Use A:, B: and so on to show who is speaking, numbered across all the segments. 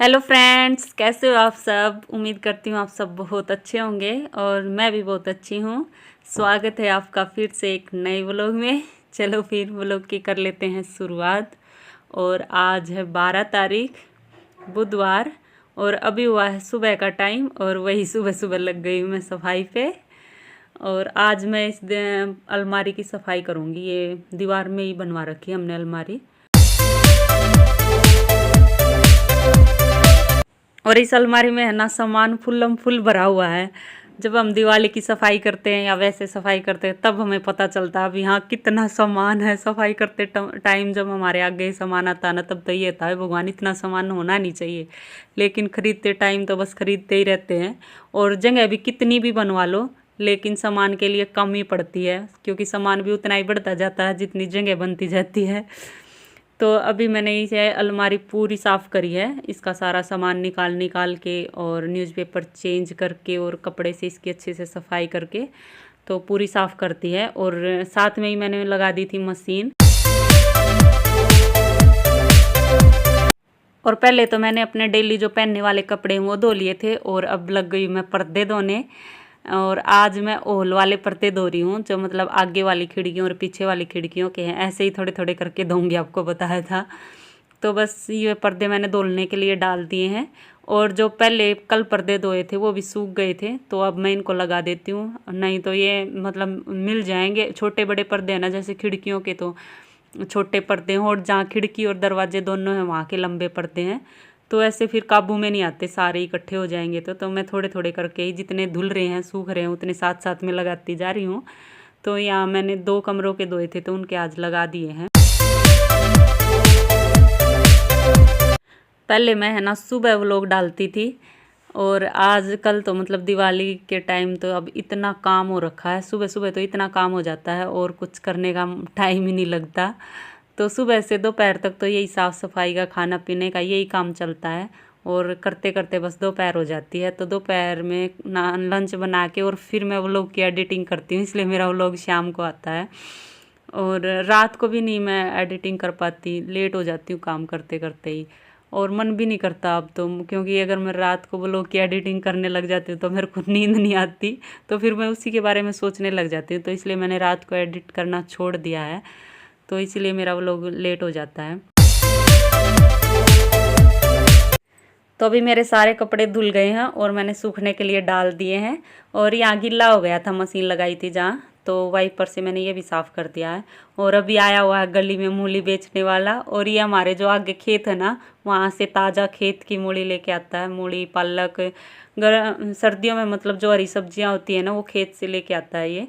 A: Hello friends, कैसे हो आप सब। उम्मीद करती हूँ आप सब बहुत अच्छे होंगे और मैं भी बहुत अच्छी हूँ। स्वागत है आपका फिर से एक नए व्लॉग में। चलो फिर व्लॉग की कर लेते हैं शुरुआत। और आज है 12 तारीख बुधवार और अभी हुआ है सुबह का टाइम और वही सुबह सुबह लग गई हूँ मैं सफाई पे। और आज मैं इस अलमारी की सफाई करूँगी। ये दीवार में ही बनवा रखी है हमने अलमारी। और इस अलमारी में है ना सामान फुल्लम फुल भरा हुआ है। जब हम दिवाली की सफाई करते हैं या वैसे सफाई करते हैं तब हमें पता चलता है अब यहाँ कितना सामान है। सफाई करते टाइम जब हमारे आगे सामान आता है ना तब तो ये था भगवान इतना सामान होना नहीं चाहिए, लेकिन खरीदते टाइम तो बस खरीदते ही रहते हैं। और जगह भी कितनी भी बनवा लो लेकिन सामान के लिए कम ही पड़ती है, क्योंकि सामान भी उतना ही बढ़ता जाता है जितनी जगह बनती जाती है। तो अभी मैंने इसे अलमारी पूरी साफ़ करी है, इसका सारा सामान निकाल निकाल के और न्यूज़पेपर चेंज करके और कपड़े से इसकी अच्छे से सफाई करके तो पूरी साफ़ करती है। और साथ में ही मैंने लगा दी थी मशीन। और पहले तो मैंने अपने डेली जो पहनने वाले कपड़े हैं वो धो लिए थे और अब लग गई मैं पर्दे धोने। और आज मैं ओल वाले पर्दे धो रही हूँ, जो मतलब आगे वाली खिड़कियों और पीछे वाली खिड़कियों के हैं। ऐसे ही थोड़े थोड़े करके धोऊंगी, आपको बताया था। तो बस ये पर्दे मैंने धुलने के लिए डाल दिए हैं। और जो पहले कल पर्दे धोए थे वो भी सूख गए थे, तो अब मैं इनको लगा देती हूँ, नहीं तो ये मतलब मिल जाएंगे। छोटे बड़े पर्दे हैं ना, जैसे खिड़कियों के तो छोटे पर्दे हैं और जहाँ खिड़की और दरवाजे दोनों हैं वहाँ के लंबे पर्दे हैं। तो ऐसे फिर काबू में नहीं आते, सारे इकट्ठे हो जाएंगे तो मैं थोड़े थोड़े करके ही जितने धुल रहे हैं सूख रहे हैं उतने साथ साथ में लगाती जा रही हूँ। तो यहाँ मैंने 2 कमरों के धोए थे तो उनके आज लगा दिए हैं। पहले मैं है ना सुबह व्लॉग डालती थी और आज कल तो मतलब दिवाली के टाइम तो अब इतना काम हो रखा है, सुबह सुबह तो इतना काम हो जाता है और कुछ करने का टाइम ही नहीं लगता। तो सुबह से दोपहर तक तो यही साफ़ सफाई का खाना पीने का यही काम चलता है और करते करते बस दोपहर हो जाती है। तो दोपहर में ना लंच बना के और फिर मैं व्लॉग की एडिटिंग करती हूँ, इसलिए मेरा व्लॉग शाम को आता है। और रात को भी नहीं मैं एडिटिंग कर पाती, लेट हो जाती हूँ काम करते करते ही। और मन भी नहीं करता अब तो, क्योंकि अगर मैं रात को व्लॉग की एडिटिंग करने लग जाती हूँ तो मेरे को नींद नहीं आती, तो फिर मैं उसी के बारे में सोचने लग जाती हूँ। तो इसलिए मैंने रात को एडिट करना छोड़ दिया है, तो इसलिए मेरा व्लॉग लेट हो जाता है। तो अभी मेरे सारे कपड़े धुल गए हैं और मैंने सूखने के लिए डाल दिए हैं। और यहाँ गीला हो गया था, मशीन लगाई थी जहाँ, तो वाइपर से मैंने ये भी साफ़ कर दिया है। और अभी आया हुआ है गली में मूली बेचने वाला, और ये हमारे जो आगे खेत है ना वहाँ से ताज़ा खेत की मूली लेके आता है। मूली पालक सर्दियों में मतलब जो हरी सब्जियाँ होती है ना वो खेत से लेके आता है ये,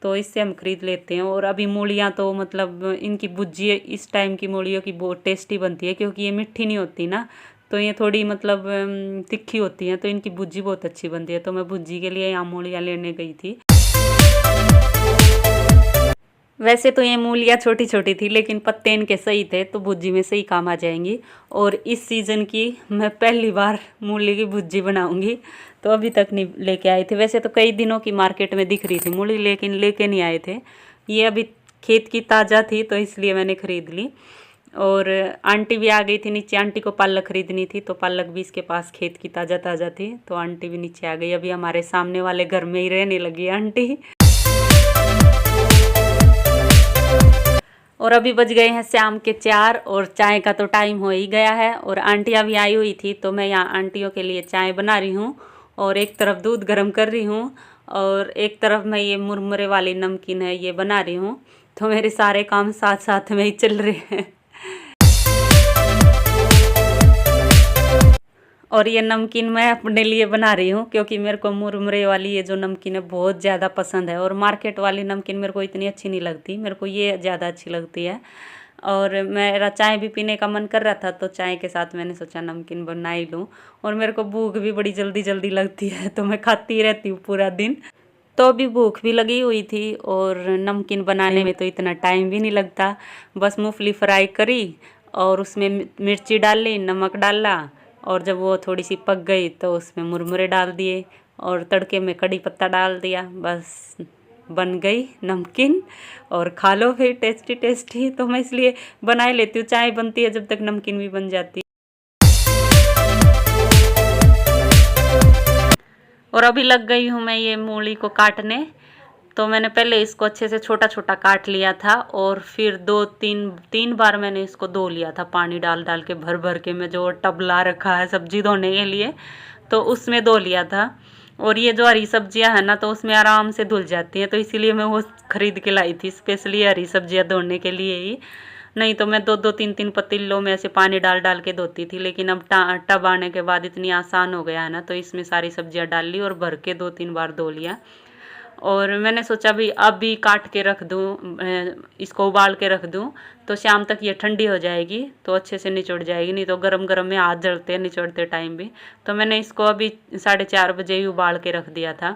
A: तो इससे हम खरीद लेते हैं। और अभी मूलियाँ तो मतलब इनकी भुज्जी इस टाइम की मूलियों की बहुत टेस्टी बनती है, क्योंकि ये मिट्टी नहीं होती ना, तो ये थोड़ी मतलब तिखी होती हैं, तो इनकी भुज्जी बहुत अच्छी बनती है। तो मैं भुज्जी के लिए यहाँ मूलियाँ लेने गई थी। वैसे तो ये मूलियाँ छोटी छोटी थी लेकिन पत्ते इनके सही थे, तो भुज्जी में सही काम आ जाएंगी। और इस सीज़न की मैं पहली बार मूली की भुज्जी बनाऊंगी, तो अभी तक नहीं लेके आए थे। वैसे तो कई दिनों की मार्केट में दिख रही थी मूली, लेकिन लेके नहीं आए थे। ये अभी खेत की ताज़ा थी तो इसलिए मैंने ख़रीद ली। और आंटी भी आ गई थी नीचे, आंटी को पालक खरीदनी थी, तो पालक भी इसके पास खेत की ताज़ा ताज़ा थी, तो आंटी भी नीचे आ गई। अभी हमारे सामने वाले घर में ही रहने लगी आंटी। और अभी बज गए हैं शाम के 4 और चाय का तो टाइम हो ही गया है। और आंटियाँ भी आई हुई थी, तो मैं यहाँ आंटियों के लिए चाय बना रही हूँ और एक तरफ दूध गर्म कर रही हूँ और एक तरफ मैं ये मुरमुरे वाली नमकीन है ये बना रही हूँ। तो मेरे सारे काम साथ साथ में ही चल रहे हैं। और ये नमकीन मैं अपने लिए बना रही हूँ, क्योंकि मेरे को मुरमुरे वाली ये जो नमकीन है बहुत ज़्यादा पसंद है। और मार्केट वाली नमकीन मेरे को इतनी अच्छी नहीं लगती, मेरे को ये ज़्यादा अच्छी लगती है। और मेरा चाय भी पीने का मन कर रहा था, तो चाय के साथ मैंने सोचा नमकीन बना ही लूँ। और मेरे को भूख भी बड़ी जल्दी जल्दी लगती है, तो मैं खाती ही रहती हूँ पूरा दिन। तो अभी भूख भी लगी हुई थी और नमकीन बनाने में तो इतना टाइम भी नहीं लगता। बस मूंगफली फ्राई करी और उसमें मिर्ची डाली, नमक डाला, और जब वो थोड़ी सी पक गई तो उसमें मुरमुरे डाल दिए और तड़के में कड़ी पत्ता डाल दिया, बस बन गई नमकीन। और खा लो फिर टेस्टी टेस्टी। तो मैं इसलिए बना ही लेती हूँ, चाय बनती है जब तक नमकीन भी बन जाती है। और अभी लग गई हूँ मैं ये मूली को काटने। तो मैंने पहले इसको अच्छे से छोटा छोटा काट लिया था और फिर तीन बार मैंने इसको धो लिया था, पानी डाल डाल के भर भर के। मैं जो टब ला रखा है सब्जी धोने के लिए, तो उसमें धो लिया था। और ये जो हरी सब्जियां है ना, तो उसमें आराम से धुल जाती हैं, तो इसीलिए मैं वो खरीद के लाई थी स्पेशली हरी सब्जियां धोने के लिए ही। नहीं तो मैं दो तीन तीन पतीलों में ऐसे पानी डाल डाल के धोती थी, लेकिन अब टब आने के बाद इतनी आसान हो गया है ना, तो इसमें सारी सब्जियां डाल ली और भर के 2-3 बार धो लिया। और मैंने सोचा भी अभी काट के रख दूँ, इसको उबाल के रख दूँ, तो शाम तक ये ठंडी हो जाएगी तो अच्छे से निचोड़ जाएगी। नहीं तो गरम गरम में हाथ जलते हैं निचोड़ते टाइम भी। तो मैंने इसको अभी 4:30 बजे ही उबाल के रख दिया था।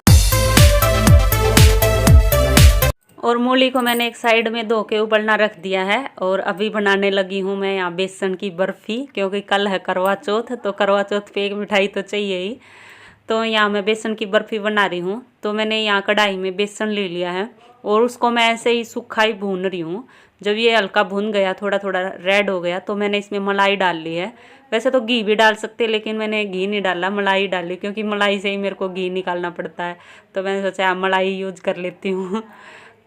A: और मूली को मैंने एक साइड में धो के उबलना रख दिया है। और अभी बनाने लगी हूँ मैं यहाँ बेसन की बर्फ़ी, क्योंकि कल है करवा चौथ, तो करवा चौथ पे एक मिठाई तो चाहिए ही। तो यहाँ मैं बेसन की बर्फ़ी बना रही हूँ। तो मैंने यहाँ कढ़ाई में बेसन ले लिया है और उसको मैं ऐसे ही सूखा ही भून रही हूँ। जब ये हल्का भुन गया, थोड़ा थोड़ा रेड हो गया, तो मैंने इसमें मलाई डाल ली है। वैसे तो घी भी डाल सकते, लेकिन मैंने घी नहीं डाला, मलाई डाली, क्योंकि मलाई से ही मेरे को घी निकालना पड़ता है। तो मैंने सोचा मलाई यूज कर लेती हूँ।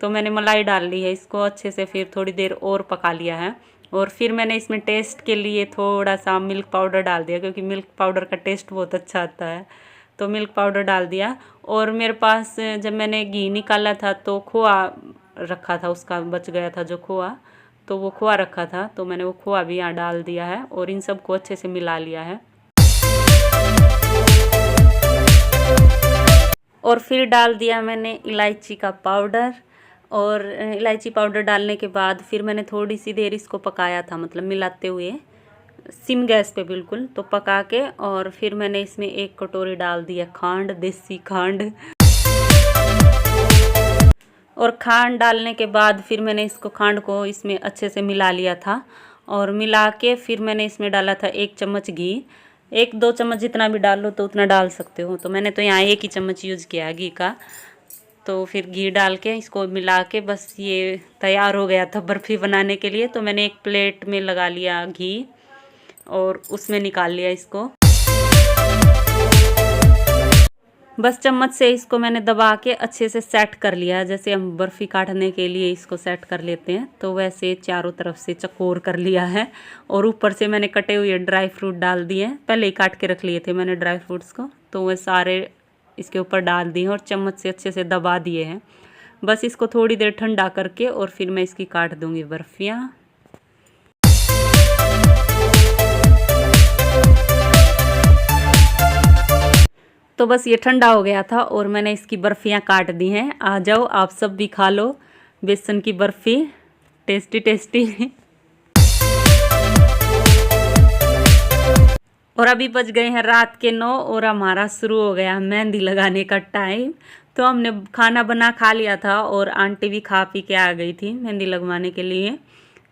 A: तो मैंने मलाई डाल ली है, इसको अच्छे से फिर थोड़ी देर और पका लिया है। और फिर मैंने इसमें टेस्ट के लिए थोड़ा सा मिल्क पाउडर डाल दिया, क्योंकि मिल्क पाउडर का टेस्ट बहुत अच्छा आता है। तो मिल्क पाउडर डाल दिया। और मेरे पास जब मैंने घी निकाला था तो खोआ रखा था, उसका बच गया था जो खोआ, तो वो खोआ रखा था, तो मैंने वो खोआ भी यहाँ डाल दिया है और इन सबको अच्छे से मिला लिया है। और फिर डाल दिया मैंने इलायची का पाउडर। और इलायची पाउडर डालने के बाद फिर मैंने थोड़ी सी देर इसको पकाया था, मतलब मिलाते हुए सिम गैस पे बिल्कुल, तो पका के। और फिर मैंने इसमें 1 कटोरी डाल दिया खांड, देसी खांड। और खांड डालने के बाद फिर मैंने इसको खांड को इसमें अच्छे से मिला लिया था। और मिला के फिर मैंने इसमें डाला था 1 चम्मच घी। 1-2 चम्मच जितना भी डाल लो तो उतना डाल सकते हो, तो मैंने तो यहाँ 1 ही चम्मच यूज़ किया घी का। तो फिर घी डाल के इसको मिला के बस ये तैयार हो गया था बर्फ़ी बनाने के लिए। तो मैंने एक प्लेट में लगा लिया घी और उसमें निकाल लिया इसको। बस चम्मच से इसको मैंने दबा के अच्छे से सेट कर लिया, जैसे हम बर्फ़ी काटने के लिए इसको सेट कर लेते हैं, तो वैसे चारों तरफ से चकोर कर लिया है। और ऊपर से मैंने कटे हुए ड्राई फ्रूट डाल दिए, पहले ही काट के रख लिए थे मैंने ड्राई फ्रूट्स को, तो वह सारे इसके ऊपर डाल दिए और चम्मच से अच्छे से दबा दिए हैं। बस इसको थोड़ी देर ठंडा करके और फिर मैं इसकी काट दूँगी बर्फ़ियाँ। तो बस ये ठंडा हो गया था और मैंने इसकी बर्फ़ियाँ काट दी हैं। आ जाओ आप सब भी खा लो बेसन की बर्फ़ी, टेस्टी टेस्टी। और अभी बज गए हैं रात के 9 और हमारा शुरू हो गया मेहंदी लगाने का टाइम। तो हमने खाना बना खा लिया था और आंटी भी खा पी के आ गई थी मेहंदी लगवाने के लिए।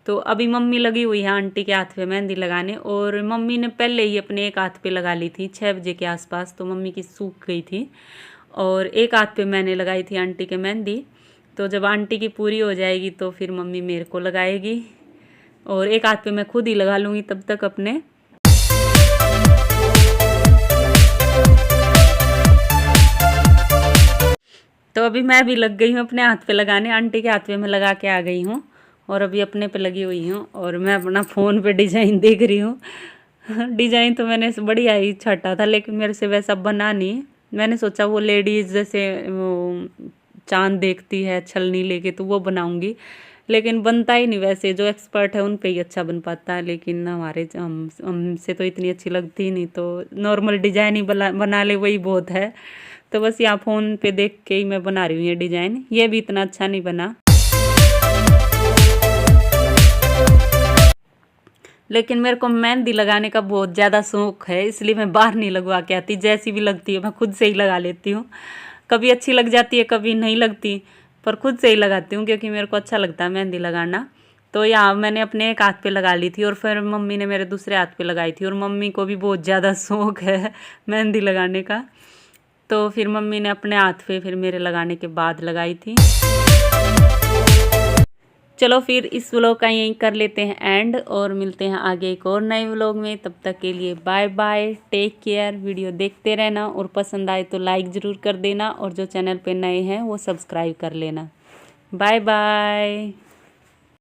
A: तो अभी मम्मी लगी हुई है आंटी के हाथ पे मेहंदी लगाने। और मम्मी ने पहले ही अपने एक हाथ पे लगा ली थी 6 बजे के आसपास, तो मम्मी की सूख गई थी। और एक हाथ पे मैंने लगाई थी आंटी के मेहंदी। तो जब आंटी की पूरी हो जाएगी तो फिर मम्मी मेरे को लगाएगी, और एक हाथ पे मैं खुद ही लगा लूँगी तब तक अपने। तो अभी मैं भी लग गई हूँ अपने हाथ पे लगाने, आंटी के हाथ पे मैं लगा के आ गई हूँ और अभी अपने पे लगी हुई हूँ। और मैं अपना फ़ोन पे डिज़ाइन देख रही हूँ। डिज़ाइन तो मैंने बढ़िया ही छाटा था, लेकिन मेरे से वैसा बना नहीं। मैंने सोचा वो लेडीज़ जैसे वो चांद देखती है छलनी लेके, तो वो बनाऊँगी, लेकिन बनता ही नहीं। वैसे जो एक्सपर्ट है उन पे ही अच्छा बन पाता है, लेकिन हमारे हमसे तो इतनी अच्छी लगती ही नहीं। तो नॉर्मल डिज़ाइन ही बना ले वही बहुत है। तो बस यहाँ फ़ोन पे देख के ही मैं बना रही हूँ ये डिज़ाइन। ये भी इतना अच्छा नहीं बना, लेकिन मेरे को मेहंदी लगाने का बहुत ज़्यादा शौक़ है, इसलिए मैं बाहर नहीं लगवा के आती। जैसी भी लगती है मैं खुद से ही लगा लेती हूँ। कभी अच्छी लग जाती है, कभी नहीं लगती, पर खुद से ही लगाती हूँ क्योंकि मेरे को अच्छा लगता है मेहंदी लगाना। तो यहाँ मैंने अपने एक हाथ पे लगा ली थी और फिर मम्मी ने मेरे दूसरे हाथ पे लगाई थी। और मम्मी को भी बहुत ज़्यादा शौक़ है मेहंदी लगाने का, तो फिर मम्मी ने अपने हाथ पे फिर मेरे लगाने के बाद लगाई थी। चलो फिर इस व्लॉग का यहीं कर लेते हैं एंड, और मिलते हैं आगे एक और नए व्लॉग में। तब तक के लिए bye bye, take care. Video देखते रहना और पसंद आए तो लाइक ज़रूर कर देना, और जो चैनल पे नए हैं वो सब्सक्राइब कर लेना। Bye bye.